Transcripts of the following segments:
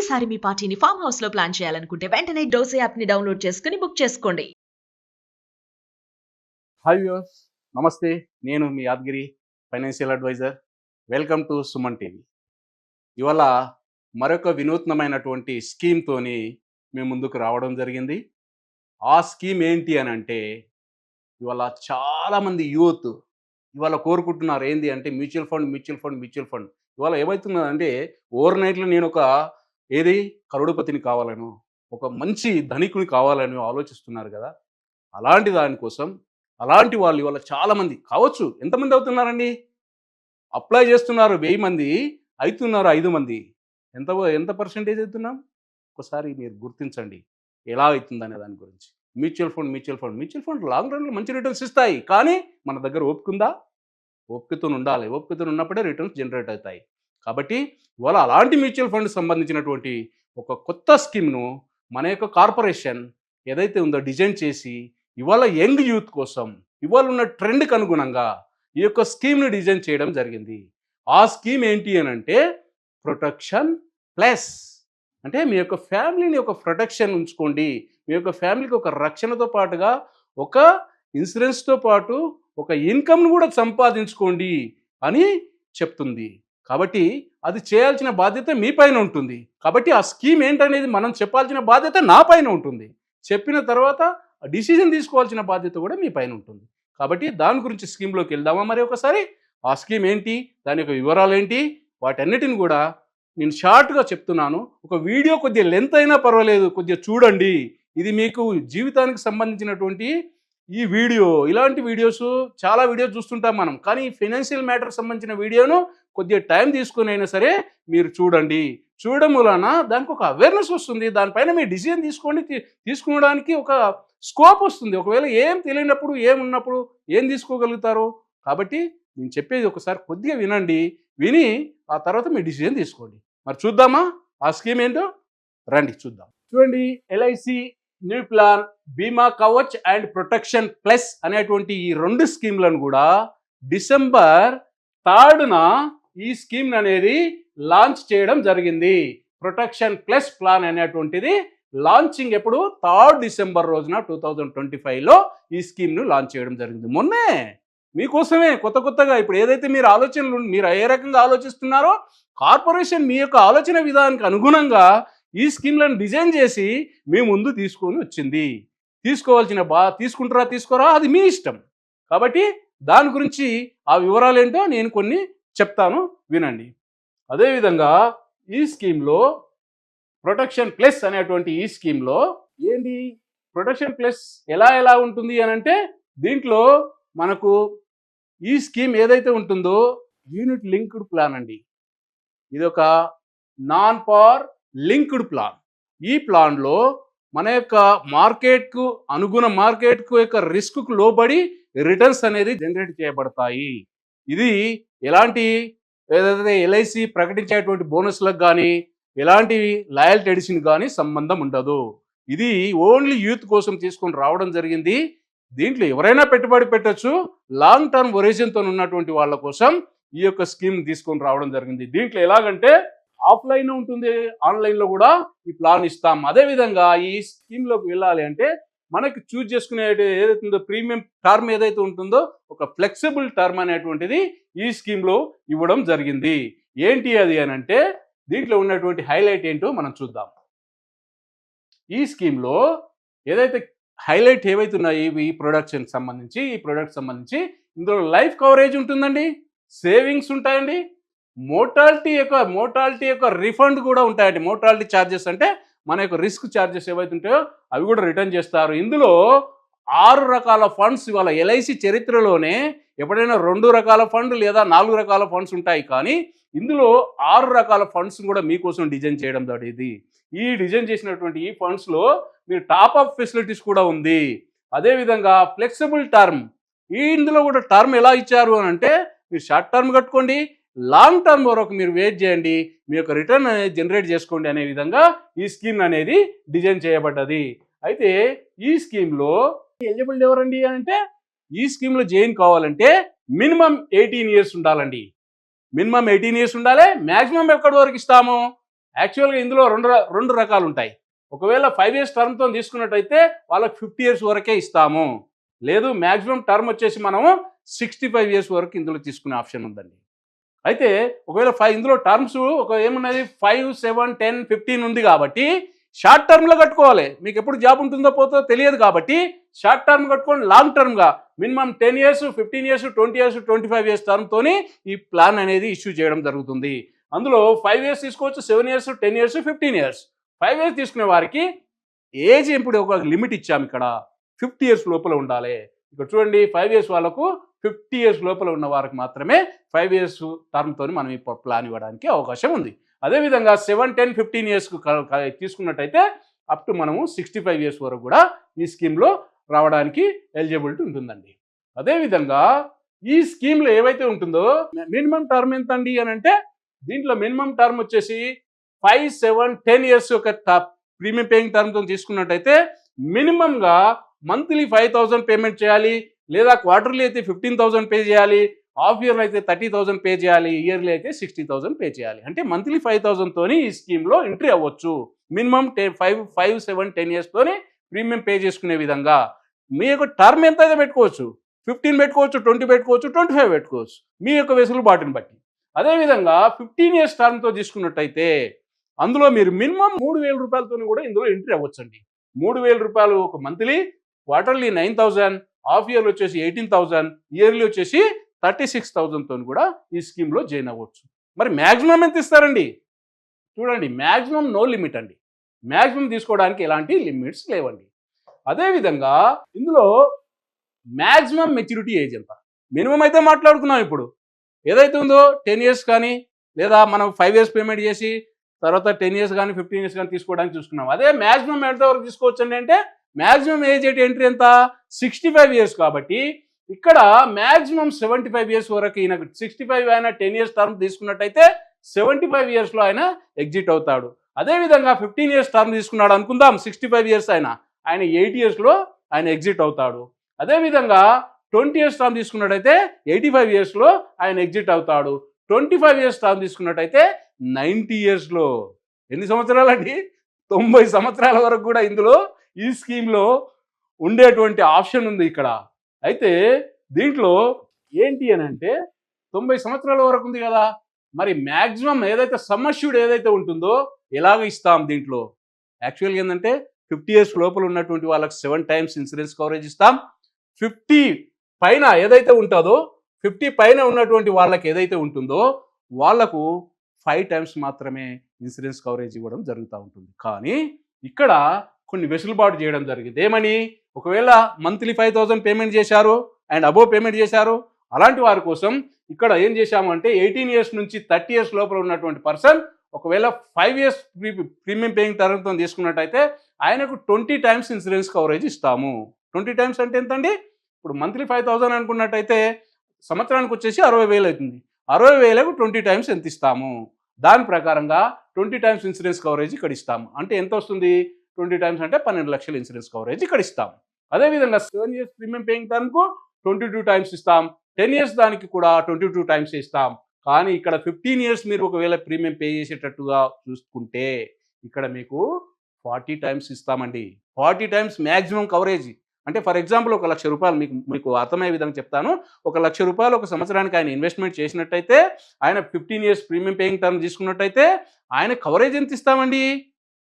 ఈసారి మీ పార్టీని farm house లో ప్లాన్ చేయాలనుకుంటే వెంటనే డోసే యాప్ ని డౌన్లోడ్ చేసుకుని బుక్ చేసుకోండి. హాయ్ వ్యూవర్స్, నమస్తే. నేను మీ Yadagiri financial adviser. Welcome to Suman TV. ఇవాళ మరొక వినూత్నమైనటువంటి స్కీమ్తోని మేము ముందుకు రావడం జరిగింది. ఆ స్కీమ్ ఏంటి అని అంటే, ఇవాళ చాలామంది యూత్ ఇవాళ కోరుకుంటున్నారు ఏంటి అంటే మ్యూచువల్ ఫండ్. ఇవాళ ఏమవుతున్నదంటే, ఓవర్ నైట్లో నేను ఒక కరోడుపతిని కావాలను, ఒక మంచి ధనికుని కావాలని ఆలోచిస్తున్నారు కదా. అలాంటి దానికోసం అలాంటి వాళ్ళు ఇవాళ చాలామంది కావచ్చు. ఎంతమంది అవుతున్నారండి? అప్లై చేస్తున్నారు 1000 మంది, అవుతున్నారు 5 మంది. ఎంత పర్సెంటేజ్ అవుతున్నాం? ఒకసారి మీరు గుర్తించండి ఎలా అవుతుందనే దాని గురించి. మ్యూచువల్ ఫండ్ లాంగ్ రన్లో మంచి రిటర్న్స్ ఇస్తాయి, కానీ మన దగ్గర ఓపికందా? ఓపికతో ఉండాలి. ఓపికతో ఉన్నప్పుడే రిటర్న్స్ జనరేట్ అవుతాయి. కాబట్టి ఇవాళ అలాంటి మ్యూచువల్ ఫండ్ సంబంధించినటువంటి ఒక కొత్త స్కీమ్ను మన యొక్క కార్పొరేషన్ ఏదైతే ఉందో డిజైన్ చేసి ఇవాళ యంగ్ యూత్ కోసం ఇవాళ ఉన్న ట్రెండ్కి అనుగుణంగా ఈ యొక్క స్కీమ్ని డిజైన్ చేయడం జరిగింది. ఆ స్కీమ్ ఏంటి అని అంటే ప్రొటెక్షన్ ప్లస్. అంటే మీ యొక్క ఫ్యామిలీని ఒక ప్రొటెక్షన్ ఉంచుకోండి, మీ యొక్క ఫ్యామిలీకి ఒక రక్షణతో పాటుగా ఒక ఇన్సూరెన్స్తో పాటు ఒక ఇన్కమ్ను కూడా సంపాదించుకోండి అని చెప్తుంది. కాబట్టి అది చేయాల్సిన బాధ్యత మీ పైన ఉంటుంది. కాబట్టి ఆ స్కీమ్ ఏంటనేది మనం చెప్పాల్సిన బాధ్యత నా పైన ఉంటుంది. చెప్పిన తర్వాత డిసిజన్ తీసుకోవాల్సిన బాధ్యత కూడా మీ పైన ఉంటుంది. కాబట్టి దాని గురించి స్కీమ్లోకి వెళ్దామా మరి ఒకసారి? ఆ స్కీమ్ ఏంటి, దాని యొక్క వివరాలు ఏంటి, వాటన్నిటిని కూడా నేను షార్ట్గా చెప్తున్నాను. ఒక వీడియో కొద్దిగా లెంత్ అయినా పర్వాలేదు, కొద్దిగా చూడండి. ఇది మీకు జీవితానికి సంబంధించినటువంటి ఈ వీడియో. ఇలాంటి వీడియోస్ చాలా వీడియోస్ చూస్తుంటాం మనం, కానీ ఫైనాన్షియల్ మ్యాటర్ సంబంధించిన వీడియోను కొద్దిగా టైం తీసుకుని అయినా సరే మీరు చూడండి. చూడడం వలన దానికి ఒక అవేర్నెస్ వస్తుంది. దానిపైన మీరు డిసిజన్ తీసుకోవడానికి ఒక స్కోప్ వస్తుంది. ఒకవేళ ఏం తెలియనప్పుడు ఏమున్నప్పుడు ఏం తీసుకోగలుగుతారు? కాబట్టి నేను చెప్పేది ఒకసారి కొద్దిగా వినండి. విని ఆ తర్వాత మీ డిసిజన్ తీసుకోండి. మరి చూద్దామా ఆ స్కీమ్ ఏంటో? రండి చూద్దాం. చూడండి, ఎల్ఐసి న్యూ ప్లాన్, బీమా కవచ్ అండ్ ప్రొటెక్షన్ ప్లస్ అనేటువంటి ఈ 2 స్కీమ్లను కూడా డిసెంబర్ 3న ఈ స్కీమ్ అనేది లాంచ్ చేయడం జరిగింది. ప్రొటెక్షన్ ప్లస్ ప్లాన్ అనేటువంటిది లాంచింగ్ ఎప్పుడు? 3 డిసెంబర్ రోజున 2025లో ఈ స్కీమ్ను లాంచ్ చేయడం జరిగింది. మొన్నే మీకోసమే కొత్తగా ఇప్పుడు ఏదైతే మీరు ఏ రకంగా ఆలోచిస్తున్నారో కార్పొరేషన్ మీ యొక్క ఆలోచన విధానానికి అనుగుణంగా ఈ స్కీమ్లను డిజైన్ చేసి మీ ముందు తీసుకొని వచ్చింది. తీసుకుంటారా తీసుకోరా అది మీ ఇష్టం. కాబట్టి దాని గురించి ఆ వివరాలు ఏంటో నేను కొన్ని చెప్తాను, వినండి. అదేవిధంగా ఈ స్కీమ్లో ప్రొటెక్షన్ ప్లస్ అనేటువంటి ఈ స్కీమ్లో ఏంటి ప్రొటెక్షన్ ప్లస్ ఎలా ఉంటుంది అని అంటే, దీంట్లో మనకు ఈ స్కీమ్ ఏదైతే ఉంటుందో యూనిట్ లింక్డ్ ప్లాన్ అండి. ఇది ఒక నాన్ పార్ లింక్డ్ ప్లాన్. ఈ ప్లాన్లో మన యొక్క మార్కెట్కు యొక్క రిస్క్కు లోబడి రిటర్న్స్ అనేది జనరేట్ చేయబడతాయి. ఇది ఎలాంటి ఏదైతే ఎల్ఐసి ప్రకటించేటువంటి బోనస్లకు కానీ ఎలాంటి లాయల్టీ ఎడిషన్ కానీ సంబంధం ఉండదు. ఇది ఓన్లీ యూత్ కోసం తీసుకొని రావడం జరిగింది. దీంట్లో ఎవరైనా పెట్టుబడి పెట్టచ్చు. లాంగ్ టర్మ్ ఒరిజిన్తో ఉన్నటువంటి వాళ్ళ కోసం ఈ యొక్క స్కీమ్ తీసుకొని రావడం జరిగింది. దీంట్లో ఎలాగంటే ఆఫ్లైన్ ఉంటుంది, ఆన్లైన్లో కూడా ఈ ప్లాన్ ఇస్తాం. అదేవిధంగా ఈ స్కీమ్లోకి వెళ్ళాలి అంటే మనకి చూజ్ చేసుకునే ఏదైతుందో ప్రీమియం టర్మ్ ఏదైతే ఉంటుందో ఒక ఫ్లెక్సిబుల్ టర్మ్ అనేటువంటిది ఈ స్కీమ్లో ఇవ్వడం జరిగింది. ఏంటి అది అని అంటే, దీంట్లో ఉన్నటువంటి హైలైట్ ఏంటో మనం చూద్దాం. ఈ స్కీమ్లో ఏదైతే హైలైట్ ఏవైతున్నాయి ఈ ప్రొడక్ట్ సంబంధించి ఇందులో లైఫ్ కవరేజ్ ఉంటుందండి, సేవింగ్స్ ఉంటాయండి, మోర్టాలిటీ యొక్క రిఫండ్ కూడా ఉంటాయండి. మోర్టాలిటీ ఛార్జెస్ అంటే మన యొక్క రిస్క్ ఛార్జెస్ ఏవైతే ఉంటాయో అవి కూడా రిటర్న్ చేస్తారు. ఇందులో 6 రకాల ఫండ్స్ ఇవాళ ఎల్ఐసి చరిత్రలోనే ఎప్పుడైనా 2 రకాల ఫండ్ లేదా 4 రకాల ఫండ్స్ ఉంటాయి, కానీ ఇందులో 6 రకాల ఫండ్స్ కూడా మీకోసం డిజైన్ చేయడం జరిగింది. ఈ డిజైన్ చేసినటువంటి ఈ ఫండ్స్లో మీరు టాప్ అప్ ఫెసిలిటీస్ కూడా ఉంది. అదేవిధంగా ఫ్లెక్సిబుల్ టర్మ్, ఇందులో కూడా టర్మ్ ఎలా ఇచ్చారు అని అంటే, మీరు షార్ట్ టర్మ్ కట్టుకోండి, లాంగ్ టర్మ్ వరకు మీరు వెయిట్ చేయండి, మీ యొక్క రిటర్న్ అనేది జనరేట్ చేసుకోండి అనే విధంగా ఈ స్కీమ్ అనేది డిజైన్ చేయబడ్డది. అయితే ఈ స్కీమ్లో ఎలిజిబుల్ ఎవరండి అంటే, ఈ స్కీమ్లో జాయిన్ కావాలంటే మినిమం 18 years ఉండాలండి. మినిమం 18 years ఉండాలి. మ్యాక్సిమం ఎక్కడి వరకు ఇస్తాము? యాక్చువల్గా ఇందులో రెండు రకాలు ఉంటాయి. ఒకవేళ 5 ఇయర్స్ టర్మ్తో తీసుకున్నట్టయితే వాళ్ళకి 50 ఇయర్స్ వరకే ఇస్తాము. లేదు మ్యాక్సిమం టర్మ్ వచ్చేసి మనము 65 ఇయర్స్ వరకు ఇందులో తీసుకునే ఆప్షన్ ఉందండి. అయితే ఒకవేళ ఇందులో టర్మ్స్ ఏమున్నది 5, 7, 10, 15 ఉంది కాబట్టి షార్ట్ టర్మ్లో కట్టుకోవాలి. మీకు ఎప్పుడు జాబ్ ఉంటుందో పోతో తెలియదు కాబట్టి షార్ట్ టర్మ్ కట్టుకోండి. లాంగ్ టర్మ్గా minimum 10 years, 15 years, 20 years, 25 years టర్మ్తోని ఈ ప్లాన్ అనేది ఇష్యూ చేయడం జరుగుతుంది. అందులో 5 ఇయర్స్ తీసుకోవచ్చు, 7 ఇయర్స్, 10 ఇయర్స్, 15 ఇయర్స్. 5 ఇయర్స్ తీసుకునే వారికి ఏజ్ ఇప్పుడు ఒక లిమిట్ ఇచ్చాము. ఇక్కడ 50 ఇయర్స్ లోపల ఉండాలి. ఇక్కడ చూడండి 5 ఇయర్స్ వాళ్ళకు 50 ఇయర్స్ లోపల ఉన్న వారికి మాత్రమే 5 ఇయర్స్ టర్మ్తో మనం ఈ ప్లాన్ ఇవ్వడానికి అవకాశం ఉంది. అదేవిధంగా 7, 10, 15 ఇయర్స్కు తీసుకున్నట్టయితే అప్ టు మనము 65 ఇయర్స్ వరకు కూడా ఈ స్కీమ్లో రావడానికి ఎలిజిబిలిటీ ఉంటుందండి. అదేవిధంగా ఈ స్కీమ్లో ఏవైతే ఉంటుందో మినిమం టర్మ్ ఎంత అండి అని అంటే దీంట్లో మినిమం టర్మ్ వచ్చేసి 5, 7, 10 ఇయర్స్ యొక్క ప్రీమియం పేయింగ్ టర్మ్తో తీసుకున్నట్టయితే మినిమంగా మంత్లీ 5,000 పేమెంట్ చేయాలి, లేదా క్వార్టర్లీ అయితే 15,000 పే చేయాలి, హాఫ్ ఇయర్లో అయితే 30,000 పే చేయాలి, ఇయర్లీ అయితే 60,000 పే చేయాలి. అంటే మంత్లీ 5,000తోని ఈ స్కీమ్లో ఎంట్రీ అవ్వచ్చు. మినిమం 5, 7, 10 ఇయర్స్తోని ప్రీమియం పే చేసుకునే విధంగా మీ యొక్క టర్మ్ ఎంత అయితే పెట్టుకోవచ్చు. 15 పెట్టుకోవచ్చు, 20 పెట్టుకోవచ్చు, 25 పెట్టుకోవచ్చు, మీ యొక్క వెసులుబాటుని బట్టి. అదేవిధంగా 15 ఇయర్స్ టర్మ్తో తీసుకున్నట్టయితే అందులో మీరు మినిమం 3,000 రూపాయలతో కూడా ఇందులో ఎంట్రీ అవ్వచ్చండి. 3,000 రూపాయలు ఒక మంత్లీ, క్వార్టర్లీ 9,000, హాఫ్ ఇయర్లో వచ్చేసి 18,000, ఇయర్లీ వచ్చేసి 36,000తో కూడా ఈ స్కీమ్లో జాయిన్ అవ్వచ్చు. మరి మ్యాక్సిమం ఎంత ఇస్తారండి? చూడండి, మ్యాక్సిమం నో లిమిట్ అండి. మ్యాక్సిమం తీసుకోవడానికి ఎలాంటి లిమిట్స్ లేవండి. అదేవిధంగా ఇందులో మ్యాక్సిమం మెచ్యూరిటీ ఏజ్ ఎంత? మినిమం అయితే మాట్లాడుకున్నాం. ఇప్పుడు ఏదైతే ఉందో 10 ఇయర్స్ కానీ, లేదా మనం 5 ఇయర్స్ పేమెంట్ చేసి తర్వాత 10 ఇయర్స్ కానీ 15 ఇయర్స్ కానీ తీసుకోవడానికి చూసుకున్నాం. అదే మ్యాక్సిమం ఎంతవరకు తీసుకోవచ్చండి అంటే మ్యాక్సిమం ఏజ్ ఎంట్రీ ఎంత? 65 ఇయర్స్. కాబట్టి ఇక్కడ మ్యాక్సిమం 75 ఇయర్స్ వరకు ఈయన 65 ఆయన 10 ఇయర్స్ టర్మ్ తీసుకున్నట్టయితే 75 ఇయర్స్లో ఆయన ఎగ్జిట్ అవుతాడు. అదేవిధంగా 15 ఇయర్స్ టర్మ్ తీసుకున్నాడు అనుకుందాం, 65 ఇయర్స్ ఆయన 80 ఇయర్స్లో ఆయన ఎగ్జిట్ అవుతాడు. అదేవిధంగా 20 ఇయర్స్ టర్మ్ తీసుకున్నట్టయితే 85 ఇయర్స్లో ఆయన ఎగ్జిట్ అవుతాడు. 25 ఇయర్స్ టర్మ్ తీసుకున్నట్టయితే 90 ఇయర్స్లో. ఎన్ని సంవత్సరాలండి? 90 సంవత్సరాల వరకు కూడా ఇందులో ఈ స్కీమ్లో ఉండేటువంటి ఆప్షన్ ఉంది ఇక్కడ. అయితే దీంట్లో ఏంటి అని అంటే 90 సంవత్సరాల వరకు ఉంది కదా, మరి మ్యాక్సిమం ఏదైతే సమ్మష్యూడ్ ఏదైతే ఉంటుందో ఎలాగ ఇస్తాం దీంట్లో? యాక్చువల్గా ఏంటంటే 50 ఇయర్స్ లోపల ఉన్నటువంటి వాళ్ళకి 7 టైమ్స్ ఇన్సూరెన్స్ కవరేజ్ ఇస్తాం. 50 పైన ఏదైతే ఉంటుందో 50 పైన ఉన్నటువంటి వాళ్ళకి ఏదైతే ఉంటుందో వాళ్లకు 5 టైమ్స్ మాత్రమే ఇన్సూరెన్స్ కవరేజ్ ఇవ్వడం జరుగుతూ ఉంటుంది. కానీ ఇక్కడ కొన్ని వెసులుబాటు చేయడం జరిగింది. ఏమని? ఒకవేళ మంత్లీ 5,000 పేమెంట్ చేశారు అండ్ అబోవ్ పేమెంట్ చేశారు, అలాంటి వారి కోసం ఇక్కడ ఏం చేశాము అంటే 18 ఇయర్స్ నుంచి 30 ఇయర్స్ లోపల ఉన్నటువంటి పర్సన్ ఒకవేళ 5 ఇయర్స్ ప్రీమియం పేయింగ్ టర్మ్తో తీసుకున్నట్టయితే ఆయనకు 20 టైమ్స్ ఇన్సూరెన్స్ కవరేజ్ ఇస్తాము. 20 టైమ్స్ అంటే ఎంతండి? ఇప్పుడు మంత్లీ 5,000 అనుకున్నట్టయితే సంవత్సరానికి వచ్చేసి 60,000 అవుతుంది. 60,000కు 20 టైమ్స్ ఎంత ఇస్తాము? దాని ప్రకారంగా 20 టైమ్స్ ఇన్సూరెన్స్ కవరేజ్ ఇక్కడ ఇస్తాము. అంటే ఎంత వస్తుంది? 20 టైమ్స్ అంటే 12 లక్షల ఇన్సూరెన్స్ కవరేజ్ ఇక్కడ ఇస్తాం. అదేవిధంగా 7 ఇయర్స్ ప్రీమియం పేయింగ్ టర్మ్కు 22 టైమ్స్ ఇస్తాం. 10 ఇయర్స్ దానికి కూడా 22 టైమ్స్ ఇస్తాం. కానీ ఇక్కడ 15 ఇయర్స్ మీరు ఒకవేళ ప్రీమియం పే చేసేటట్టుగా చూసుకుంటే ఇక్కడ మీకు 40 టైమ్స్ ఇస్తామండి. 40 టైమ్స్ మ్యాక్సిమం కవరేజ్. అంటే ఫర్ ఎగ్జాంపుల్ 1,00,000 రూపాయలు మీకు అర్థమయ్యే విధంగా చెప్తాను. 1,00,000 రూపాయలు ఒక సంవత్సరానికి ఆయన ఇన్వెస్ట్మెంట్ చేసినట్టయితే, ఆయన 15 ఇయర్స్ ప్రీమియం పేయింగ్ టర్మ్ తీసుకున్నట్టయితే ఆయన కవరేజ్ ఎంత ఇస్తామండి?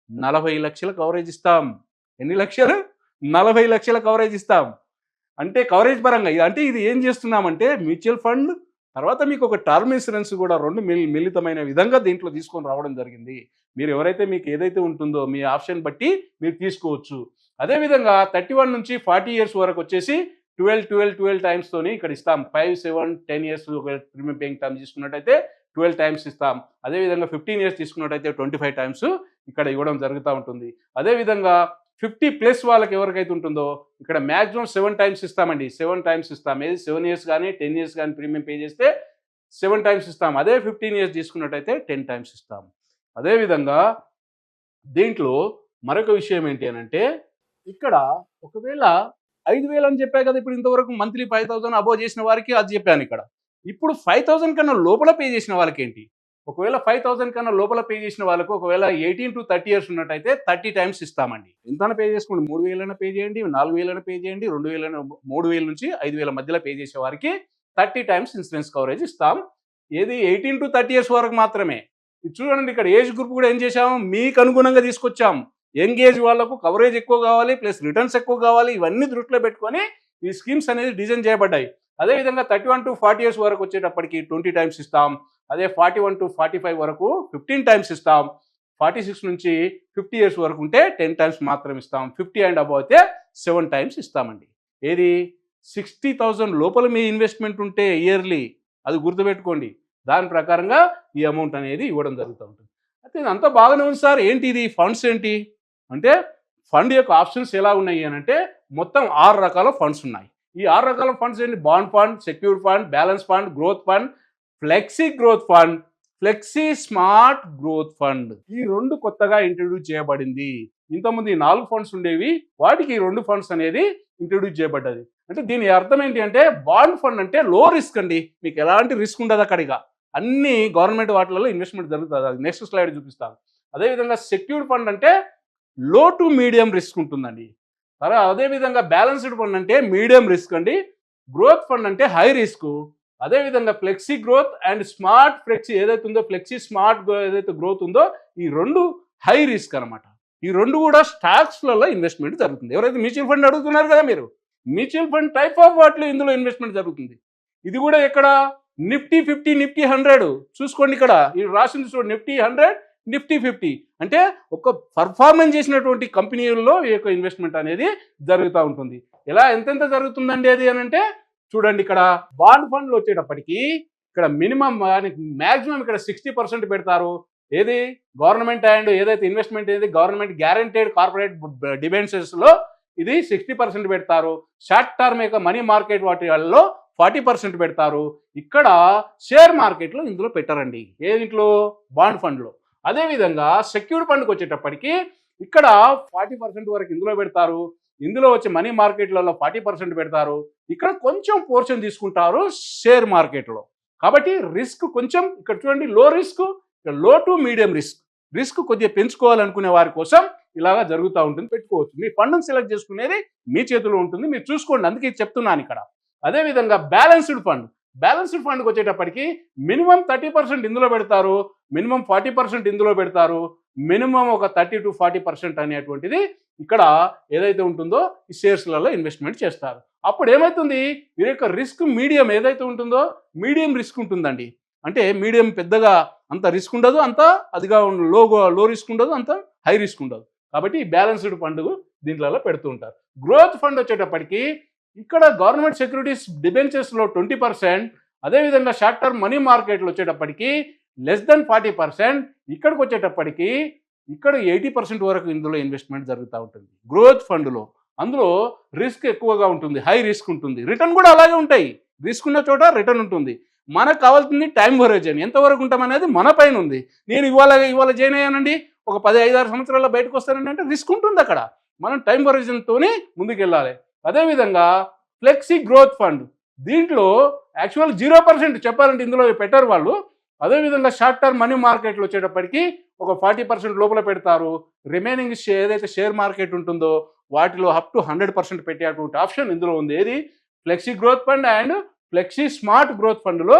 40 లక్షల కవరేజ్ ఇస్తాం. ఎన్ని లక్షలు? 40 లక్షల కవరేజ్ ఇస్తాం. అంటే కవరేజ్ పరంగా అంటే ఇది ఏం చేస్తున్నామంటే మ్యూచువల్ ఫండ్ తర్వాత మీకు ఒక టర్మ్ ఇన్సూరెన్స్ కూడా రెండు మిళితమైన విధంగా దీంట్లో తీసుకొని రావడం జరిగింది. మీరు ఎవరైతే మీకు ఏదైతే ఉంటుందో మీ ఆప్షన్ బట్టి మీరు తీసుకోవచ్చు. అదేవిధంగా 31 నుంచి 40 ఇయర్స్ వరకు వచ్చేసి 12 టైమ్స్తోని ఇక్కడ ఇస్తాం. 5, 7, 10 ఇయర్స్ ప్రీమియం పేయింగ్ టర్మ్ తీసుకున్నట్టయితే 12 టైమ్స్ ఇస్తాం. అదేవిధంగా 15 ఇయర్స్ తీసుకున్నట్టయితే 25 టైమ్స్ ఇక్కడ ఇవ్వడం జరుగుతూ ఉంటుంది. అదేవిధంగా 50+ వాళ్ళకి ఎవరికైతే ఉంటుందో ఇక్కడ మ్యాక్సిమం 7 టైమ్స్ ఇస్తామండి. 7 టైమ్స్ ఇస్తాం. ఏది 7 ఇయర్స్ కానీ 10 ఇయర్స్ కానీ ప్రీమియం పే చేస్తే 7 టైమ్స్ ఇస్తాం. అదే 15 ఇయర్స్ తీసుకున్నట్టయితే 10 టైమ్స్ ఇస్తాం. అదేవిధంగా దీంట్లో మరొక విషయం ఏంటి అని అంటే ఇక్కడ ఒకవేళ 5,000 అని చెప్పా కదా, ఇప్పుడు ఇంతవరకు మంత్లీ 5,000 అబోవ్ చేసిన వారికి అది చెప్పాను. ఇక్కడ ఇప్పుడు 5,000 కన్నా లోపల పే చేసిన వాళ్ళకి ఏంటి? ఒకవేళ 5,000 కన్నా లోపల పే చేసిన వాళ్ళకు ఒకవేళ 18 to 30 ఇయర్స్ ఉన్నట్టయితే 30 టైమ్స్ ఇస్తామండి. ఎంతైనా పే చేసుకోండి, 3,000 పే చేయండి, 4,000 పే చేయండి, 2,000 3,000 నుంచి 5,000 మధ్యలో పే చేసే వారికి 30 టైమ్స్ ఇన్సూరెన్స్ కవరేజ్ ఇస్తాం. ఏది 18 to 30 ఇయర్స్ వరకు మాత్రమే. ఇది చూడండి, ఇక్కడ ఏజ్ గ్రూప్ కూడా ఏం చేశాము, మీకు అనుగుణంగా తీసుకొచ్చాం. యంగ్ ఏజ్ వాళ్ళకు కవరేజ్ ఎక్కువ కావాలి, ప్లస్ రిటర్న్స్ ఎక్కువ కావాలి, ఇవన్నీ దృష్టిలో పెట్టుకొని ఈ స్కీమ్స్ అనేది డిజైన్ చేయబడ్డాయి. అదేవిధంగా 31 to 40 ఇయర్స్ వరకు వచ్చేటప్పటికి 20 టైమ్స్ ఇస్తాం. అదే 41 to 45 వరకు 15 టైమ్స్ ఇస్తాం. 46 నుంచి 50 ఇయర్స్ వరకు ఉంటే 10 టైమ్స్ మాత్రం ఇస్తాం. 50 అండ్ అబవ్ అయితే 7 టైమ్స్ ఇస్తామండి. ఏది 60,000 లోపల మీ ఇన్వెస్ట్మెంట్ ఉంటే ఇయర్లీ, అది గుర్తుపెట్టుకోండి, దాని ప్రకారంగా ఈ అమౌంట్ అనేది ఇవ్వడం జరుగుతూ ఉంటుంది. అయితే అంతా బాగానే ఉంది సార్, ఏంటి ఇది ఫండ్స్ ఏంటి అంటే, ఫండ్ యొక్క ఆప్షన్స్ ఎలా ఉన్నాయి అని అంటే మొత్తం 6 రకాల ఫండ్స్ ఉన్నాయి. ఈ 6 రకాల ఫండ్స్ ఏంటి, bond fund, secured fund, balance fund, growth fund, flexi growth fund, flexi smart growth fund. ఈ 2 కొత్తగా ఇంట్రడ్యూస్ చేయబడింది. ఇంతకుముందు ఈ 4 ఫండ్స్ ఉండేవి, వాటికి ఈ 2 ఫండ్స్ అనేది ఇంట్రడ్యూస్ చేయబడ్డది. అంటే దీని అర్థం ఏంటి అంటే, బాండ్ ఫండ్ అంటే లో రిస్క్ అండి, మీకు ఎలాంటి రిస్క్ ఉండదు అక్కడిగా, అన్ని గవర్నమెంట్ వాటిలలో ఇన్వెస్ట్మెంట్ జరుగుతుంది. అది నెక్స్ట్ స్లైడ్ చూపిస్తాను. అదేవిధంగా సెక్యూర్డ్ ఫండ్ అంటే లో టు మీడియం రిస్క్ ఉంటుందండి. అదేవిధంగా బ్యాలెన్స్డ్ ఫండ్ అంటే మీడియం రిస్క్ అండి. గ్రోత్ ఫండ్ అంటే హై రిస్క్. అదేవిధంగా flexi growth and smart flexi ఏదైతే ఉందో, ఫ్లెక్సీ స్మార్ట్ ఏదైతే గ్రోత్ ఉందో, ఈ 2 హై రిస్క్ అనమాట. ఈ 2 కూడా స్టాక్స్లలో ఇన్వెస్ట్మెంట్ జరుగుతుంది. ఎవరైతే మ్యూచువల్ ఫండ్ అడుగుతున్నారు కదా మీరు, మ్యూచువల్ ఫండ్ టైప్ ఆఫ్ వాటిలో ఇందులో ఇన్వెస్ట్మెంట్ జరుగుతుంది. ఇది కూడా ఎక్కడ, నిఫ్టీ 50, నిఫ్టీ 100 చూసుకోండి, ఇక్కడ ఈ రాసింది చూడండి, నిఫ్టీ 100, నిఫ్టీ 50 అంటే ఒక పర్ఫార్మెన్స్ చేసినటువంటి కంపెనీల్లో ఈ యొక్క ఇన్వెస్ట్మెంట్ అనేది జరుగుతూ ఉంటుంది. ఎలా ఎంతెంత జరుగుతుందండి అది అని అంటే చూడండి, ఇక్కడ బాండ్ ఫండ్లు వచ్చేటప్పటికి ఇక్కడ మినిమం మ్యాక్సిమం ఇక్కడ 60% పెడతారు. ఏది గవర్నమెంట్ అండ్ ఏదైతే ఇన్వెస్ట్మెంట్ ఏది గవర్నమెంట్ గ్యారంటెడ్ కార్పొరేట్ డిబెంచర్స్ లో ఇది 60% పెడతారు. షార్ట్ టర్మ్ యొక్క మనీ మార్కెట్ వాటిల్లో 40% పెడతారు. ఇక్కడ షేర్ మార్కెట్లో ఇందులో పెట్టారండి, ఏదింట్లో బాండ్ ఫండ్లో. అదేవిధంగా సెక్యూర్డ్ ఫండ్కి వచ్చేటప్పటికి ఇక్కడ 40% వరకు ఇందులో పెడతారు. ఇందులో వచ్చే మనీ మార్కెట్లలో 40% పెడతారు. ఇక్కడ కొంచెం పోర్షన్ తీసుకుంటారు షేర్ మార్కెట్లో. కాబట్టి రిస్క్ కొంచెం ఇక్కడ చూడండి, లో రిస్క్, లో టు మీడియం రిస్క్ కొద్దిగా పెంచుకోవాలనుకునే వారి కోసం ఇలాగా జరుగుతూ ఉంటుంది. పెట్టుకోవచ్చు, మీ ఫండ్ని సెలెక్ట్ చేసుకునేది మీ చేతిలో ఉంటుంది, మీరు చూసుకోండి, అందుకే చెప్తున్నాను ఇక్కడ. అదేవిధంగా బ్యాలెన్స్డ్ ఫండ్కి వచ్చేటప్పటికి మినిమం 30% ఇందులో పెడతారు, మినిమం 40% ఇందులో పెడతారు, మినిమం ఒక 30 to 40% అనేటువంటిది ఇక్కడ ఏదైతే ఉంటుందో ఈ షేర్స్లలో ఇన్వెస్ట్మెంట్ చేస్తారు. అప్పుడు ఏమవుతుంది, వీరి యొక్క రిస్క్ మీడియం ఏదైతే ఉంటుందో మీడియం రిస్క్ ఉంటుందండి. అంటే మీడియం పెద్దగా అంత రిస్క్ ఉండదు, అంత అదిగా లో రిస్క్ ఉండదు, అంత హై రిస్క్ ఉండదు. కాబట్టి బ్యాలెన్స్డ్ ఫండ్ దీంట్లో పెడుతూ ఉంటారు. గ్రోత్ ఫండ్ వచ్చేటప్పటికి ఇక్కడ గవర్నమెంట్ సెక్యూరిటీస్ డిబెంచర్స్లో 20%, అదేవిధంగా షార్ట్ టర్మ్ మనీ మార్కెట్లో వచ్చేటప్పటికి లెస్ దెన్ 40%, ఇక్కడికి వచ్చేటప్పటికి ఇక్కడ 80% వరకు ఇందులో ఇన్వెస్ట్మెంట్ జరుగుతూ ఉంటుంది గ్రోత్ ఫండ్లో. అందులో రిస్క్ ఎక్కువగా ఉంటుంది, హై రిస్క్ ఉంటుంది, రిటర్న్ కూడా అలాగే ఉంటాయి. రిస్క్ ఉన్న చోట రిటర్న్ ఉంటుంది. మనకు కావాల్సింది టైం హొరైజన్, ఎంతవరకు ఉంటాం అనేది మన పైన ఉంది. నేను ఇవాళ జాయిన్ అయ్యానండి, ఒక 10-5-6 సంవత్సరాల్లో బయటకు వస్తానండి అంటే రిస్క్ ఉంటుంది అక్కడ. మనం టైం హొరైజన్తోనే ముందుకు వెళ్ళాలి. అదేవిధంగా ఫ్లెక్సీ గ్రోత్ ఫండ్, దీంట్లో యాక్చువల్ 0% చెప్పాలంటే ఇందులో పెట్టారు వాళ్ళు. అదేవిధంగా షార్ట్ టర్మ్ మనీ మార్కెట్లో వచ్చేటప్పటికి ఒక 40% లోపల పెడతారు. రిమైనింగ్ ఏదైతే షేర్ మార్కెట్ ఉంటుందో వాటిలో అప్ టు 100% పెట్టేటువంటి ఆప్షన్ ఇందులో ఉంది. ఏది flexi growth fund and flexi smart growth ఫండ్లో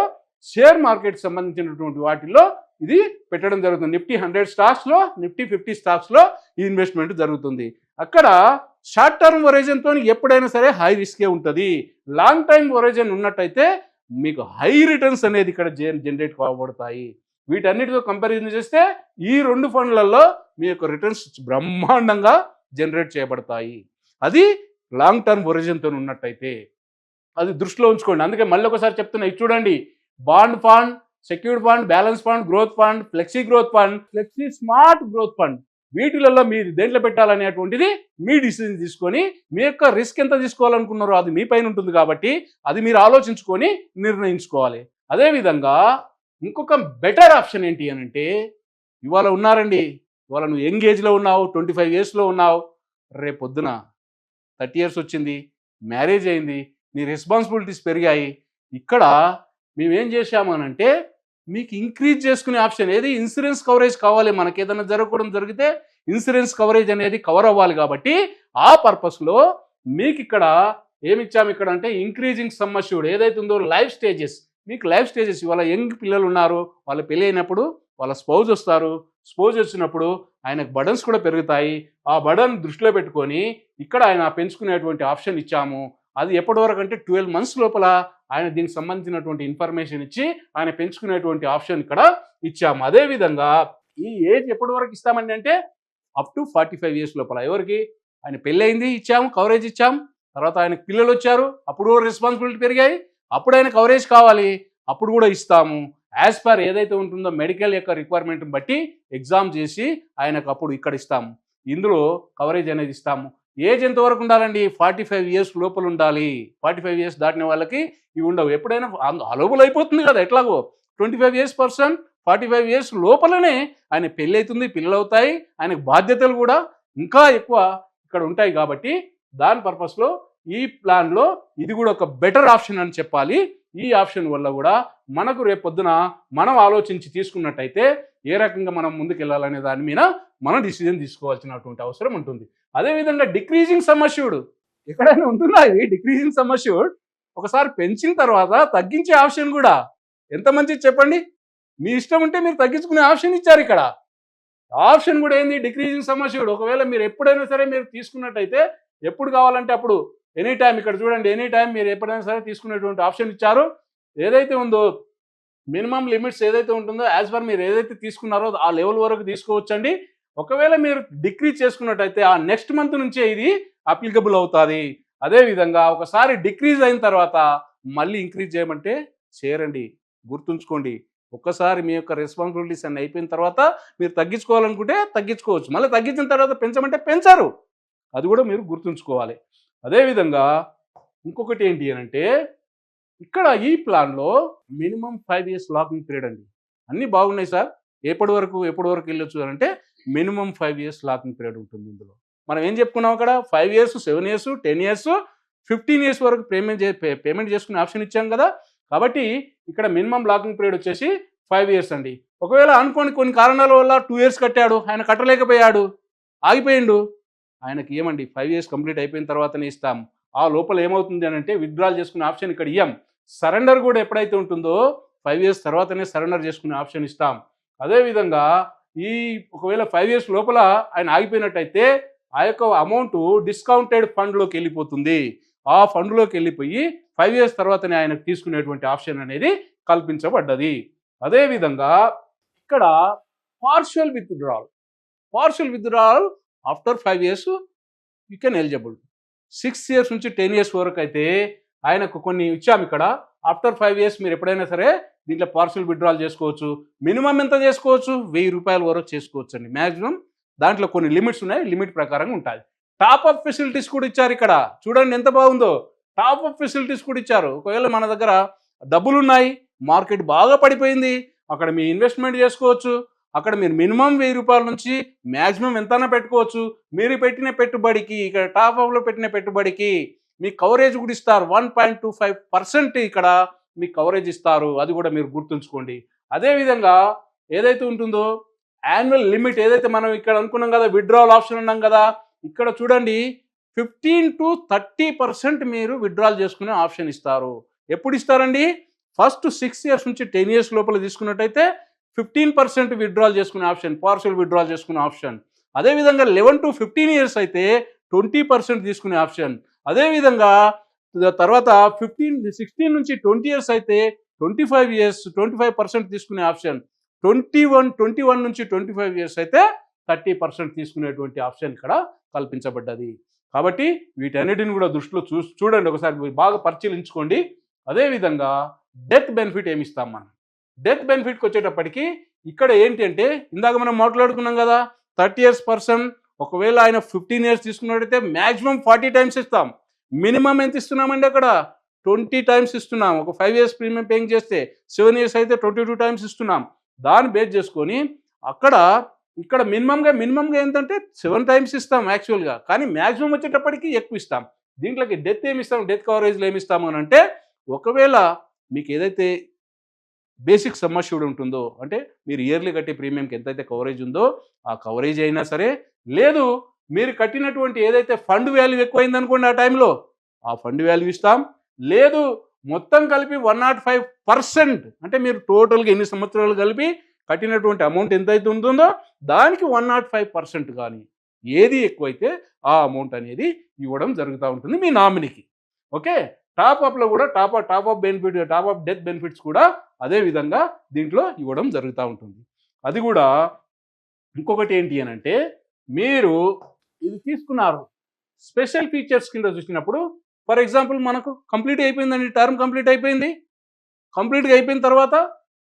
షేర్ మార్కెట్ సంబంధించినటువంటి వాటిల్లో ఇది పెట్టడం జరుగుతుంది. నిఫ్టీ 100 స్టాక్స్లో, నిఫ్టీ 50 స్టాక్స్లో ఈ ఇన్వెస్ట్మెంట్ జరుగుతుంది. అక్కడ షార్ట్ టర్మ్ హొరైజన్తో ఎప్పుడైనా సరే హై రిస్కే ఉంటుంది. లాంగ్ టైమ్ హొరైజన్ ఉన్నట్టయితే మీకు హై రిటర్న్స్ అనేది ఇక్కడ జనరేట్ కాబడతాయి. వీటన్నిటితో కంపారిజన్ చేస్తే ఈ 2 ఫండ్లలో మీ యొక్క రిటర్న్స్ బ్రహ్మాండంగా జనరేట్ చేయబడతాయి. అది లాంగ్ టర్మ్ హొరైజన్తో ఉన్నట్టయితే అది దృష్టిలో ఉంచుకోండి. అందుకే మళ్ళీ ఒకసారి చెప్తున్నా, ఇది చూడండి, bond fund, secured fund, balance fund, growth fund, flexi growth fund, flexi smart growth fund, వీటిలలో మీరు దేంట్లో పెట్టాలనేటువంటిది మీ డిసిజన్ తీసుకొని మీ యొక్క రిస్క్ ఎంత తీసుకోవాలనుకున్నారో అది మీ పైన ఉంటుంది. కాబట్టి అది మీరు ఆలోచించుకొని నిర్ణయించుకోవాలి. అదేవిధంగా ఇంకొక బెటర్ ఆప్షన్ ఏంటి అని అంటే, ఇవాళ ఉన్నారండి, ఇవాళ నువ్వు యంగ్ ఏజ్లో ఉన్నావు, 25 ఇయర్స్లో ఉన్నావు, రేపు పొద్దున 30 ఇయర్స్ వచ్చింది, మ్యారేజ్ అయింది, నీ రెస్పాన్సిబిలిటీస్ పెరిగాయి. ఇక్కడ మేమేం చేశామనంటే మీకు ఇంక్రీజ్ చేసుకునే ఆప్షన్ ఏది, ఇన్సూరెన్స్ కవరేజ్ కావాలి. మనకి ఏదైనా జరగకూడదు జరిగితే ఇన్సూరెన్స్ కవరేజ్ అనేది కవర్ అవ్వాలి. కాబట్టి ఆ పర్పస్లో మీకు ఇక్కడ ఏమి ఇచ్చాము ఇక్కడ అంటే ఇంక్రీజింగ్ సమ్ అష్యూర్డ్ ఏదైతే ఉందో లైఫ్ స్టేజెస్. మీకు లైఫ్ స్టేజెస్ ఇవాళ యంగ్ పిల్లలు ఉన్నారు, వాళ్ళ పెళ్ళి అయినప్పుడు వాళ్ళ స్పౌజ్ వస్తారు. స్పౌజ్ వచ్చినప్పుడు ఆయనకు బర్డన్స్ కూడా పెరుగుతాయి. ఆ బర్డన్ దృష్టిలో పెట్టుకొని ఇక్కడ ఆయన పెంచుకునేటువంటి ఆప్షన్ ఇచ్చాము. అది ఎప్పటి వరకు అంటే 12 months లోపల ఆయన దీనికి సంబంధించినటువంటి ఇన్ఫర్మేషన్ ఇచ్చి ఆయన పెంచుకునేటువంటి ఆప్షన్ ఇక్కడ ఇచ్చాము. అదేవిధంగా ఈ ఏజ్ ఎప్పటి వరకు ఇస్తామండి అంటే అప్ టు 45 years లోపల. ఎవరికి, ఆయన పెళ్ళయింది ఇచ్చాము, కవరేజ్ ఇచ్చాము. తర్వాత ఆయనకు పిల్లలు వచ్చారు, అప్పుడు రెస్పాన్సిబిలిటీ పెరిగాయి, అప్పుడు ఆయన కవరేజ్ కావాలి, అప్పుడు కూడా ఇస్తాము. యాజ్ పర్ ఏదైతే ఉంటుందో మెడికల్ యొక్క రిక్వైర్మెంట్ని బట్టి ఎగ్జామ్ చేసి ఆయనకు అప్పుడు ఇక్కడ ఇస్తాము. ఇందులో కవరేజ్ అనేది ఇస్తాము. ఏజ్ ఎంతవరకు ఉండాలండి, 45 years లోపల ఉండాలి. 45 years దాటిన వాళ్ళకి ఇవి ఉండవు. ఎప్పుడైనా అలోబుల్ అయిపోతుంది కదా, ఎట్లాగో 25 years పర్సన్ 45 years లోపలనే ఆయన పెళ్ళి అవుతుంది, పిల్లలు అవుతాయి, ఆయనకు బాధ్యతలు కూడా ఇంకా ఎక్కువ ఇక్కడ ఉంటాయి. కాబట్టి దాని పర్పస్లో ఈ ప్లాన్లో ఇది కూడా ఒక బెటర్ ఆప్షన్ అని చెప్పాలి. ఈ ఆప్షన్ వల్ల కూడా మనకు రేపొద్దున మనం ఆలోచించి తీసుకున్నట్టయితే ఏ రకంగా మనం ముందుకెళ్ళాలనే దాని మీద మనం డిసిజన్ తీసుకోవాల్సినటువంటి అవసరం ఉంటుంది. అదేవిధంగా డిక్రీజింగ్ సమ్ అష్యూర్డ్ ఎక్కడైనా ఉంటుందా, ఇది డిక్రీజింగ్ సమ్ అష్యూర్డ్ ఒకసారి పెంచిన తర్వాత తగ్గించే ఆప్షన్ కూడా ఎంత మంచిది చెప్పండి. మీ ఇష్టం ఉంటే మీరు తగ్గించుకునే ఆప్షన్ ఇచ్చారు ఇక్కడ. ఆప్షన్ కూడా ఏంది, డిక్రీజింగ్ సమ్ అష్యూర్డ్. ఒకవేళ మీరు ఎప్పుడైనా సరే మీరు తీసుకున్నట్టయితే ఎప్పుడు కావాలంటే అప్పుడు ఎనీ టైం, ఇక్కడ చూడండి ఎనీ టైం మీరు ఎప్పుడైనా సరే తీసుకునేటువంటి ఆప్షన్ ఇచ్చారు. ఏదైతే ఉందో మినిమం లిమిట్స్ ఏదైతే ఉంటుందో యాజ్ పర్ మీరు ఏదైతే తీసుకున్నారో ఆ లెవెల్ వరకు తీసుకోవచ్చండి. ఒకవేళ మీరు డిక్రీజ్ చేసుకున్నట్టయితే ఆ నెక్స్ట్ మంత్ నుంచే ఇది అప్లికబుల్ అవుతుంది. అదేవిధంగా ఒకసారి డిక్రీజ్ అయిన తర్వాత మళ్ళీ ఇంక్రీజ్ చేయమంటే చేయరండి. గుర్తుంచుకోండి, ఒక్కసారి మీ యొక్క రెస్పాన్సిబిలిటీస్ అన్ని అయిపోయిన తర్వాత మీరు తగ్గించుకోవాలనుకుంటే తగ్గించుకోవచ్చు, మళ్ళీ తగ్గించిన తర్వాత పెంచమంటే పెంచరు. అది కూడా మీరు గుర్తుంచుకోవాలి. అదేవిధంగా ఇంకొకటి ఏంటి అని అంటే ఇక్కడ ఈ ప్లాన్లో మినిమం 5 years లాకింగ్ పీరియడ్ అండి. అన్నీ బాగున్నాయి సార్, ఎప్పటి వరకు వెళ్ళొచ్చు అని అంటే మినిమం 5 years లాకింగ్ పీరియడ్ ఉంటుంది. ఇందులో మనం ఏం చెప్పుకున్నాం అక్కడ 5 years, 7 years, 10 years, 15 years వరకు పేమెంట్ చేసుకునే ఆప్షన్ ఇచ్చాం కదా. కాబట్టి ఇక్కడ మినిమం లాకింగ్ పీరియడ్ వచ్చేసి 5 years అండి. ఒకవేళ అనుకోని కొన్ని కారణాల వల్ల 2 years కట్టాడు, ఆయన కట్టలేకపోయాడు, ఆగిపోయిండు, ఆయనకి ఏమండి 5 years కంప్లీట్ అయిపోయిన తర్వాతనే ఇస్తాం. ఆ లోపల ఏమవుతుంది అని అంటే విత్డ్రాల్ చేసుకునే ఆప్షన్ ఇక్కడ ఇయ్యం. సరెండర్ కూడా ఎప్పుడైతే ఉంటుందో 5 years తర్వాతనే సరెండర్ చేసుకునే ఆప్షన్ ఇస్తాం. అదేవిధంగా ఈ ఒకవేళ 5 years లోపల ఆయన ఆగిపోయినట్టయితే ఆ యొక్క అమౌంట్ డిస్కౌంటెడ్ ఫండ్లోకి వెళ్ళిపోతుంది. ఆ ఫండ్లోకి వెళ్ళిపోయి 5 years తర్వాతనే ఆయనకు తీసుకునేటువంటి ఆప్షన్ అనేది కల్పించబడ్డది. అదేవిధంగా ఇక్కడ partial withdrawal after 5 years you can eligible. 6 years నుంచి 10 years వరకు అయితే ఆయనకు కొన్ని ఇచ్చాము ఇక్కడ. ఆఫ్టర్ 5 years మీరు ఎప్పుడైనా సరే దీంట్లో పార్షియల్ విత్డ్రాల్ చేసుకోవచ్చు. మినిమం ఎంత చేసుకోవచ్చు, 1000 రూపాయల వరకు చేసుకోవచ్చు అండి మ్యాక్సిమం. దాంట్లో కొన్ని లిమిట్స్ ఉన్నాయి, లిమిట్ ప్రకారంగా ఉంటుంది. టాప్ అప్ ఫెసిలిటీస్ కూడా ఇచ్చారు ఇక్కడ. చూడండి ఎంత బాగుందో, టాప్ అప్ ఫెసిలిటీస్ కూడా ఇచ్చారు. ఒకవేళ మన దగ్గర డబ్బులు ఉన్నాయి, మార్కెట్ బాగా పడిపోయింది, అక్కడ మీ ఇన్వెస్ట్మెంట్ చేసుకోవచ్చు. అక్కడ మీరు మినిమం 1000 రూపాయల నుంచి మ్యాక్సిమం ఎంతైనా పెట్టుకోవచ్చు. మీరు పెట్టిన పెట్టుబడికి, ఇక్కడ టాప్ అప్లో పెట్టిన పెట్టుబడికి మీ కవరేజ్ కూడా ఇస్తారు. 1.25% ఇక్కడ మీకు కవరేజ్ ఇస్తారు. అది కూడా మీరు గుర్తుంచుకోండి. అదేవిధంగా ఏదైతే ఉంటుందో యాన్యువల్ లిమిట్ ఏదైతే మనం ఇక్కడ అనుకున్నాం కదా, విత్డ్రావల్ ఆప్షన్ ఉన్నాం కదా, ఇక్కడ చూడండి 15 to 30% మీరు విత్డ్రాల్ చేసుకునే ఆప్షన్ ఇస్తారు. ఎప్పుడు ఇస్తారండి, ఫస్ట్ 6 years నుంచి 10 years లోపల తీసుకున్నట్టయితే 15% విత్డ్రాల్ చేసుకునే ఆప్షన్, పార్షియల్ విత్డ్రాల్ చేసుకునే ఆప్షన్. అదేవిధంగా 11 to 15 years అయితే 20% తీసుకునే ఆప్షన్. అదేవిధంగా తర్వాత 16 నుంచి 20 years అయితే 25% తీసుకునే ఆప్షన్. 21 నుంచి 25 years అయితే 30% తీసుకునేటువంటి ఆప్షన్ ఇక్కడ కల్పించబడ్డది. కాబట్టి వీటన్నిటిని కూడా దృష్టిలో చూడండి, ఒకసారి బాగా పరిశీలించుకోండి. అదేవిధంగా డెత్ బెనిఫిట్ ఏమి ఇస్తాం మనం. డెత్ బెనిఫిట్కి వచ్చేటప్పటికి ఇక్కడ ఏంటి అంటే ఇందాక మనం మాట్లాడుకున్నాం కదా, 30 years పర్సన్ ఒకవేళ ఆయన 15 years తీసుకున్నట్టయితే మ్యాక్సిమం 40 times ఇస్తాం. మినిమం ఎంత ఇస్తున్నామండి, అక్కడ 20 times ఇస్తున్నాం. ఒక 5 years ప్రీమియం పేయింగ్ చేస్తే 7 years అయితే 22 times ఇస్తున్నాం. దాన్ని బేస్ చేసుకొని ఇక్కడ మినిమంగా ఏంటంటే 7 times ఇస్తాం యాక్చువల్గా, కానీ మ్యాక్సిమం వచ్చేటప్పటికి ఎక్కువ ఇస్తాం. దీంట్లోకి డెత్ ఏమి ఇస్తాం, డెత్ కవరేజ్లో ఏమి ఇస్తాము అని అంటే ఒకవేళ మీకు ఏదైతే బేసిక్ సమ్ అష్యూర్డ్ ఉంటుందో, అంటే మీరు ఇయర్లీ కట్టే ప్రీమియంకి ఎంతైతే కవరేజ్ ఉందో ఆ కవరేజ్ అయినా సరే, లేదు మీరు కట్టినటువంటి ఏదైతే ఫండ్ వాల్యూ ఎక్కువైంది అనుకోండి ఆ టైంలో ఆ ఫండ్ వాల్యూ ఇస్తాం, లేదు మొత్తం కలిపి 105%, అంటే మీరు టోటల్గా ఎన్ని సంవత్సరాలు కలిపి కట్టినటువంటి అమౌంట్ ఎంతైతే ఉంటుందో దానికి 105% కానీ ఏది ఎక్కువైతే ఆ అమౌంట్ అనేది ఇవ్వడం జరుగుతూ ఉంటుంది మీ నామినీకి. ఓకే, టాప్అప్లో కూడా top up benefit, top up death benefits కూడా అదే విధంగా దీంట్లో ఇవ్వడం జరుగుతూ ఉంటుంది. అది కూడా ఇంకొకటి ఏంటి అని అంటే, మీరు ఇది తీసుకున్నారు స్పెషల్ ఫీచర్స్ కింద చూసినప్పుడు, ఫర్ ఎగ్జాంపుల్ మనకు కంప్లీట్ అయిపోయిందండి, టర్మ్ కంప్లీట్ అయిపోయింది. కంప్లీట్గా అయిపోయిన తర్వాత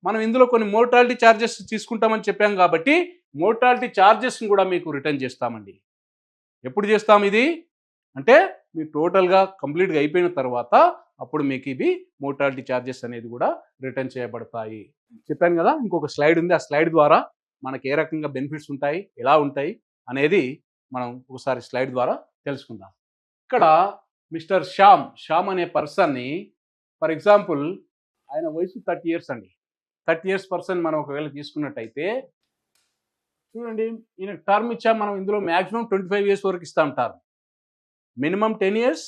మనం ఇందులో కొన్ని మోర్టాలిటీ ఛార్జెస్ తీసుకుంటామని చెప్పాం కాబట్టి మోర్టాలిటీ ఛార్జెస్ని కూడా మీకు రిటర్న్ చేస్తామండి. ఎప్పుడు చేస్తాం ఇది అంటే, మీ టోటల్గా కంప్లీట్గా అయిపోయిన తర్వాత అప్పుడు మీకు ఇవి మోర్టాలిటీ ఛార్జెస్ అనేది కూడా రిటర్న్ చేయబడతాయి. చెప్పాను కదా, ఇంకొక స్లైడ్ ఉంది, ఆ స్లైడ్ ద్వారా మనకి ఏ రకంగా బెనిఫిట్స్ ఉంటాయి, ఎలా ఉంటాయి అనేది మనం ఒకసారి స్లైడ్ ద్వారా తెలుసుకుందాం. ఇక్కడ మిస్టర్ శ్యామ్ అనే పర్సన్ని, ఫర్ ఎగ్జాంపుల్ ఆయన వయసు 30 years అండి. 30 years పర్సన్ మనం ఒకవేళ తీసుకున్నట్టయితే చూడండి, ఈయన టర్మ్ ఇచ్చాం మనం, ఇందులో మ్యాక్సిమం 25 years వరకు ఇస్తాం term, minimum 10 years,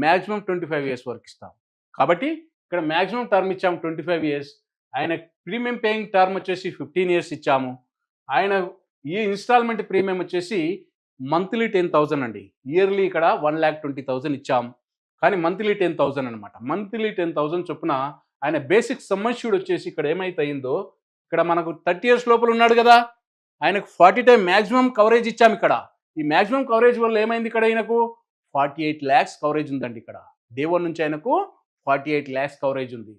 maximum 25 years వరకు ఇస్తాం. కాబట్టి ఇక్కడ మ్యాక్సిమం టర్మ్ ఇచ్చాము 25 years, ఆయన ప్రీమియం పేయింగ్ టర్మ్ వచ్చేసి 15 years ఇచ్చాము. ఆయన ఈ ఇన్స్టాల్మెంట్ ప్రీమియం వచ్చేసి మంత్లీ 10,000 అండి, ఇయర్లీ ఇక్కడ 1,20,000 ఇచ్చాం, కానీ మంత్లీ 10,000 అనమాట. మంత్లీ 10,000 చొప్పున ఆయన బేసిక్ సమ్ అష్యూర్డ్ వచ్చేసి ఇక్కడ ఏమైతే అయిందో, ఇక్కడ మనకు 30 years లోపల ఉన్నాడు కదా, ఆయనకు 40 times మ్యాక్సిమం కవరేజ్ ఇచ్చాము. ఇక్కడ ఈ మ్యాక్సిమం కవరేజ్ వల్ల ఏమైంది, ఇక్కడ ఆయనకు 48 lakhs కవరేజ్ ఉందండి. ఇక్కడ డే 1 నుంచి ఆయనకు 48 lakhs కవరేజ్ ఉంది.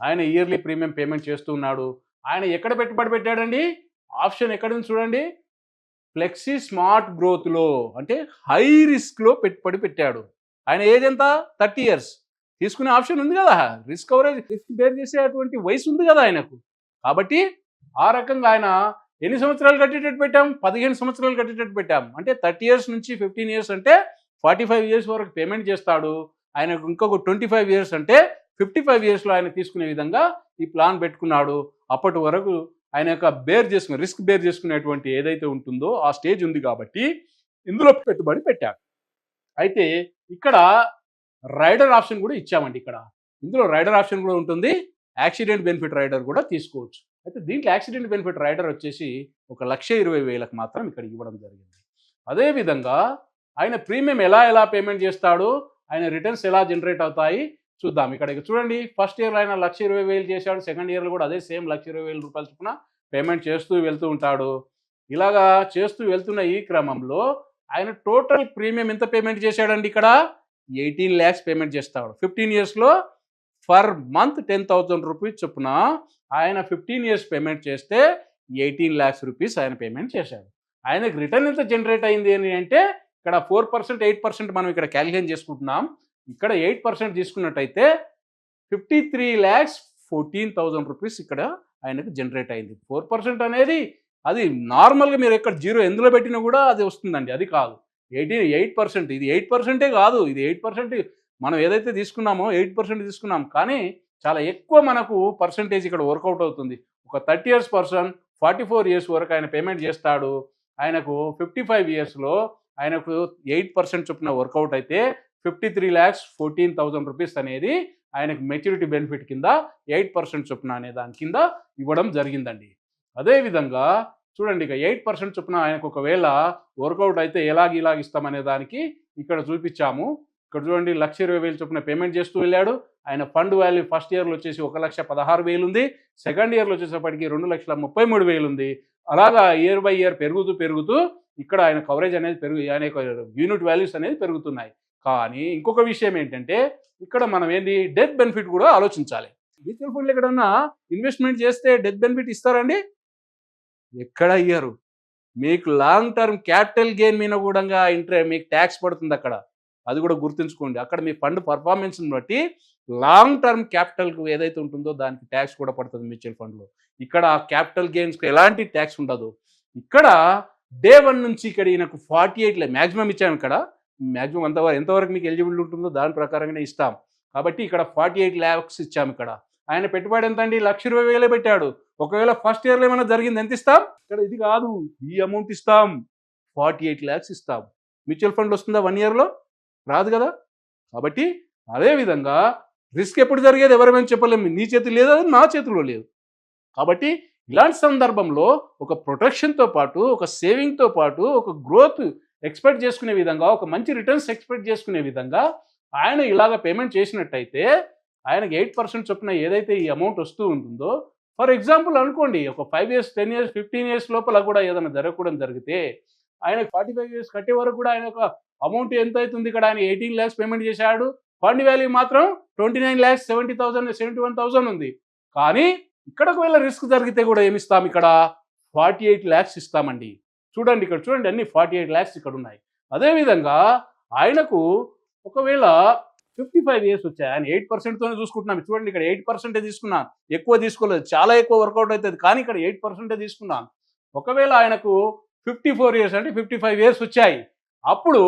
ఆయన ఇయర్లీ ప్రీమియం పేమెంట్ చేస్తూ ఉన్నాడు. ఆయన ఎక్కడ పెట్టుబడి పెట్టాడండి, ఆప్షన్ ఎక్కడ ఉంది చూడండి, ఫ్లెక్సీ స్మార్ట్ గ్రోత్లో, అంటే హై రిస్క్లో పెట్టుబడి పెట్టాడు. ఆయన ఏజ్ ఎంత, 30 years, తీసుకునే ఆప్షన్ ఉంది కదా, రిస్క్ కవరేజ్, రిస్క్ బేర్ చేసేటువంటి వయసు ఉంది కదా ఆయనకు. కాబట్టి ఆ రకంగా ఆయన ఎన్ని సంవత్సరాలు కట్టేటట్టు పెట్టాం, 15 సంవత్సరాలు కట్టేటట్టు పెట్టాం. అంటే 30 years నుంచి 15 years అంటే 45 years వరకు పేమెంట్ చేస్తాడు. ఆయనకు ఇంకొక 25 years అంటే 55 yearsలో ఆయన తీసుకునే విధంగా ఈ ప్లాన్ పెట్టుకున్నాడు. అప్పటి వరకు ఆయన యొక్క రిస్క్ బేర్ చేసుకునేటువంటి ఏదైతే ఉంటుందో ఆ స్టేజ్ ఉంది కాబట్టి ఇందులో పెట్టుబడి పెట్టాడు. అయితే ఇక్కడ రైడర్ ఆప్షన్ కూడా ఇచ్చామండి. ఇక్కడ ఇందులో రైడర్ ఆప్షన్ కూడా ఉంటుంది, యాక్సిడెంట్ బెనిఫిట్ రైడర్ కూడా తీసుకోవచ్చు. అయితే దీంట్లో యాక్సిడెంట్ బెనిఫిట్ రైడర్ వచ్చేసి 1,20,000 మాత్రం ఇక్కడ ఇవ్వడం జరిగింది. అదేవిధంగా ఆయన ప్రీమియం ఎలా పేమెంట్ చేస్తాడు, ఆయన రిటర్న్స్ ఎలా జనరేట్ అవుతాయి చూద్దాం. ఇక్కడ చూడండి, ఫస్ట్ ఇయర్లో ఆయన 1,20,000 చేశాడు, సెకండ్ ఇయర్లో కూడా అదే సేమ్ 1,20,000 రూపాయల చొప్పున పేమెంట్ చేస్తూ వెళ్తూ ఉంటాడు. ఇలాగా చేస్తూ వెళ్తున్న ఈ క్రమంలో ఆయన టోటల్ ప్రీమియం ఎంత పేమెంట్ చేశాడండి, ఇక్కడ 18 lakhs పేమెంట్ చేస్తాడు. 15 yearsలో ఫర్ మంత్ 10,000 rupees చొప్పున ఆయన 15 years పేమెంట్ చేస్తే 18 lakhs rupees ఆయన పేమెంట్ చేశాడు. ఆయనకు రిటర్న్ ఎంత జనరేట్ అయింది అని అంటే, ఇక్కడ 4%, 8% మనం ఇక్కడ క్యాలిక్యులేట్ చేసుకుంటున్నాం. ఇక్కడ 8% తీసుకున్నట్టయితే 53,14,000 rupees ఇక్కడ ఆయనకు జనరేట్ అయింది. 4% అనేది అది నార్మల్గా మీరు ఎక్కడ జీరో ఎందులో పెట్టినా కూడా అది వస్తుందండి, అది కాదు. 8%, ఇది 8%ఏ కాదు, ఇది 8% మనం ఏదైతే తీసుకున్నామో 8% తీసుకున్నాం, కానీ చాలా ఎక్కువ మనకు పర్సంటేజ్ ఇక్కడ వర్కౌట్ అవుతుంది. ఒక 30 years పర్సన్ 44 years వరకు ఆయన పేమెంట్ చేస్తాడు. ఆయనకు 55 yearsలో ఆయనకు 8% చొప్పున వర్కౌట్ అయితే 53,14,000 rupees అనేది ఆయనకు మెచ్యూరిటీ బెనిఫిట్ కింద 8% చొప్పున అనే దాని కింద ఇవ్వడం జరిగిందండి. అదేవిధంగా చూడండి, ఇక 8% చొప్పున ఆయనకు ఒకవేళ వర్కౌట్ అయితే ఇలాగ ఇస్తామనే దానికి ఇక్కడ చూపించాము. ఇక్కడ చూడండి, 1,20,000 చొప్పున పేమెంట్ చేస్తూ వెళ్ళాడు. ఆయన ఫండ్ వాల్యూ ఫస్ట్ ఇయర్లో వచ్చేసి 1,16,000 ఉంది, సెకండ్ ఇయర్లో వచ్చేసప్పటికి 2,33,000 ఉంది. అలాగా ఇయర్ బై ఇయర్ పెరుగుతూ ఇక్కడ ఆయన కవరేజ్ అనేది ఆయన యొక్క యూనిట్ వాల్యూస్ అనేది పెరుగుతున్నాయి. కానీ ఇంకొక విషయం ఏంటంటే, ఇక్కడ మనం డెత్ బెనిఫిట్ కూడా ఆలోచించాలి. మ్యూచువల్ ఫండ్లు ఎక్కడన్నా ఇన్వెస్ట్మెంట్ చేస్తే డెత్ బెనిఫిట్ ఇస్తారండి, ఎక్కడ ఇయ్యరు. మీకు లాంగ్ టర్మ్ క్యాపిటల్ గెయిన్ మీద కూడా మీకు ట్యాక్స్ పడుతుంది అక్కడ, అది కూడా గుర్తుంచుకోండి. అక్కడ మీ ఫండ్ పర్ఫార్మెన్స్ని బట్టి లాంగ్ టర్మ్ క్యాపిటల్కు ఏదైతే ఉంటుందో దానికి ట్యాక్స్ కూడా పడుతుంది మ్యూచువల్ ఫండ్లో. ఇక్కడ క్యాపిటల్ గెయిన్స్కి ఎలాంటి ట్యాక్స్ ఉండదు. ఇక్కడ డే 1 నుంచి ఇక్కడ ఈయనకు 48 మ్యాక్సిమం ఇచ్చాము. ఇక్కడ మ్యాక్సిమం ఎంతవరకు మీకు ఎలిజిబుల్ ఉంటుందో దాని ప్రకారంగానే ఇస్తాం. కాబట్టి ఇక్కడ 48 lakhs ఇచ్చాము. ఇక్కడ ఆయన పెట్టుబడి ఎంత అండి? 1,20,000 పెట్టాడు. ఒకవేళ ఫస్ట్ ఇయర్లో ఏమైనా జరిగింది ఎంత ఇస్తాం? ఇక్కడ ఇది కాదు, ఈ అమౌంట్ ఇస్తాం, 48 lakhs ఇస్తాం. మ్యూచువల్ ఫండ్ వస్తుందా 1 yearలో? రాదు కదా. కాబట్టి అదే విధంగా రిస్క్ ఎప్పుడు జరిగేది ఎవరేమైనా చెప్పలేము. నీ చేతిలో లేదు, అది నా చేతిలో లేదు. కాబట్టి ఇలాంటి సందర్భంలో ఒక ప్రొటెక్షన్తో పాటు, ఒక సేవింగ్తో పాటు, ఒక గ్రోత్ ఎక్స్పెక్ట్ చేసుకునే విధంగా, ఒక మంచి రిటర్న్స్ ఎక్స్పెక్ట్ చేసుకునే విధంగా ఆయన ఇలాగ పేమెంట్ చేసినట్టయితే ఆయనకి 8% చొప్పున ఏదైతే ఈ అమౌంట్ వస్తూ ఉంటుందో, ఫర్ ఎగ్జాంపుల్ అనుకోండి, ఒక 5 years, 10 years, 15 years లోపల కూడా ఏదైనా జరగకూడదు జరిగితే ఆయనకు 45 years కట్టే వరకు కూడా ఆయన ఒక అమౌంట్ ఎంత అవుతుంది? ఇక్కడ ఆయన 18 lakhs పేమెంట్ చేశాడు. ఫండ్ వాల్యూ మాత్రం 29,70,000, 71,000 ఉంది. కానీ ఇక్కడ ఒకవేళ రిస్క్ జరిగితే కూడా ఏమిస్తాం? ఇక్కడ 48 lakhs ఇస్తామండి. చూడండి, ఇక్కడ చూడండి, అన్ని 48 lakhs ఇక్కడ ఉన్నాయి. అదేవిధంగా ఆయనకు ఒకవేళ 55 years వచ్చాయి, ఆయన 8%తోనే చూసుకుంటున్నాం. చూడండి, ఇక్కడ 8% తీసుకున్నాను, ఎక్కువ తీసుకోలేదు, చాలా ఎక్కువ వర్కౌట్ అవుతుంది, కానీ ఇక్కడ 8% తీసుకున్నాను. ఒకవేళ ఆయనకు 54 years అంటే 55 years వచ్చాయి, అప్పుడు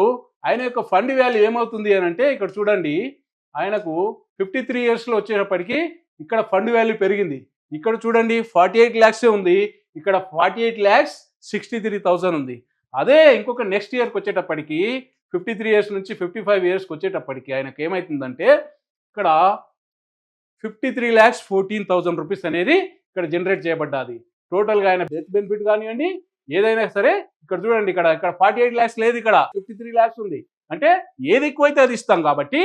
ఆయన యొక్క ఫండ్ వాల్యూ ఏమవుతుంది అని అంటే, ఇక్కడ చూడండి, ఆయనకు 53 yearsలో వచ్చేటప్పటికి ఇక్కడ ఫండ్ వాల్యూ పెరిగింది. ఇక్కడ చూడండి 48 lakhs ఉంది, ఇక్కడ 48,63,000 ఉంది. అదే ఇంకొక నెక్స్ట్ ఇయర్కి వచ్చేటప్పటికి 53 years నుంచి 55 yearsకి వచ్చేటప్పటికి ఆయనకు ఏమవుతుందంటే, ఇక్కడ 53,14,000 రూపీస్ అనేది ఇక్కడ జనరేట్ చేయబడ్డాది. టోటల్గా ఆయన డెత్ బెనిఫిట్ కానివ్వండి, ఏదైనా సరే ఇక్కడ చూడండి, ఇక్కడ 48 lakhs లేదు, ఇక్కడ 53 lakhs ఉంది. అంటే ఏది ఎక్కువైతే అది ఇస్తాం. కాబట్టి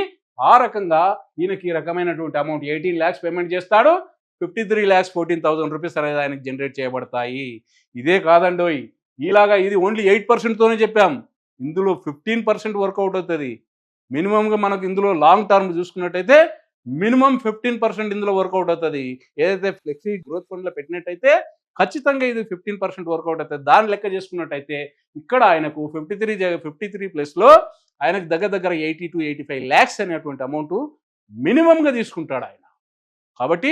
ఆ రకంగా ఈయనకి ఈ రకమైనటువంటి అమౌంట్ 18 lakhs పేమెంట్ చేస్తాడు. 53,14,000 రూపీస్ అనేది ఆయనకి జనరేట్ చేయబడతాయి. ఇదే కాదండోయ్, ఇలాగా ఇది ఓన్లీ 8%తోనే చెప్పాం. ఇందులో 15% వర్కౌట్ అవుతుంది. మినిమంగా మనకు ఇందులో లాంగ్ టర్మ్ చూసుకున్నట్టయితే మినిమం 15% ఇందులో వర్కౌట్ అవుతుంది. ఏదైతే ఫ్లెక్సీ గ్రోత్ ఫండ్లో పెట్టినట్టయితే ఖచ్చితంగా ఇది 15% వర్కౌట్ అవుతుంది. దాని లెక్క చేసుకున్నట్టయితే ఇక్కడ ఆయనకు 53 ప్లస్లో ఆయనకు దగ్గర 80 to 85 lakhs అనేటువంటి అమౌంట్ మినిమంగా తీసుకుంటాడు ఆయన. కాబట్టి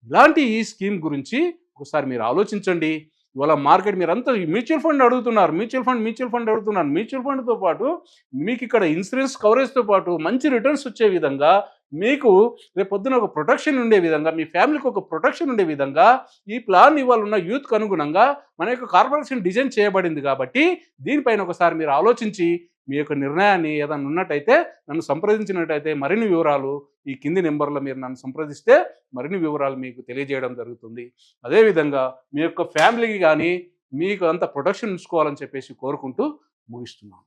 ఇలాంటి ఈ స్కీమ్ గురించి ఒకసారి మీరు ఆలోచించండి. ఇవాళ మార్కెట్ మీరంతా మ్యూచువల్ ఫండ్ అడుగుతున్నారు, మ్యూచువల్ ఫండ్ అడుగుతున్నారు. మ్యూచువల్ ఫండ్తో పాటు మీకు ఇక్కడ ఇన్సూరెన్స్ కవరేజ్తో పాటు మంచి రిటర్న్స్ వచ్చే విధంగా, మీకు రేపు పొద్దున ఒక ప్రొటెక్షన్ ఉండే విధంగా, మీ ఫ్యామిలీకి ఒక ప్రొటెక్షన్ ఉండే విధంగా ఈ ప్లాన్ ఇవాళ ఉన్న యూత్కి అనుగుణంగా మన యొక్క కార్పొరేషన్ డిజైన్ చేయబడింది. కాబట్టి దీనిపైన ఒకసారి మీరు ఆలోచించి మీ యొక్క నిర్ణయాన్ని ఏదైనా ఉన్నట్టయితే నన్ను సంప్రదించినట్టయితే మరిన్ని వివరాలు ఈ కింది నెంబర్లో మీరు నన్ను సంప్రదిస్తే మరిన్ని వివరాలు మీకు తెలియజేయడం జరుగుతుంది. అదేవిధంగా మీ యొక్క ఫ్యామిలీకి కానీ మీకు అంత ప్రొటెక్షన్ ఉంచుకోవాలని చెప్పేసి కోరుకుంటూ ముగిస్తున్నాను.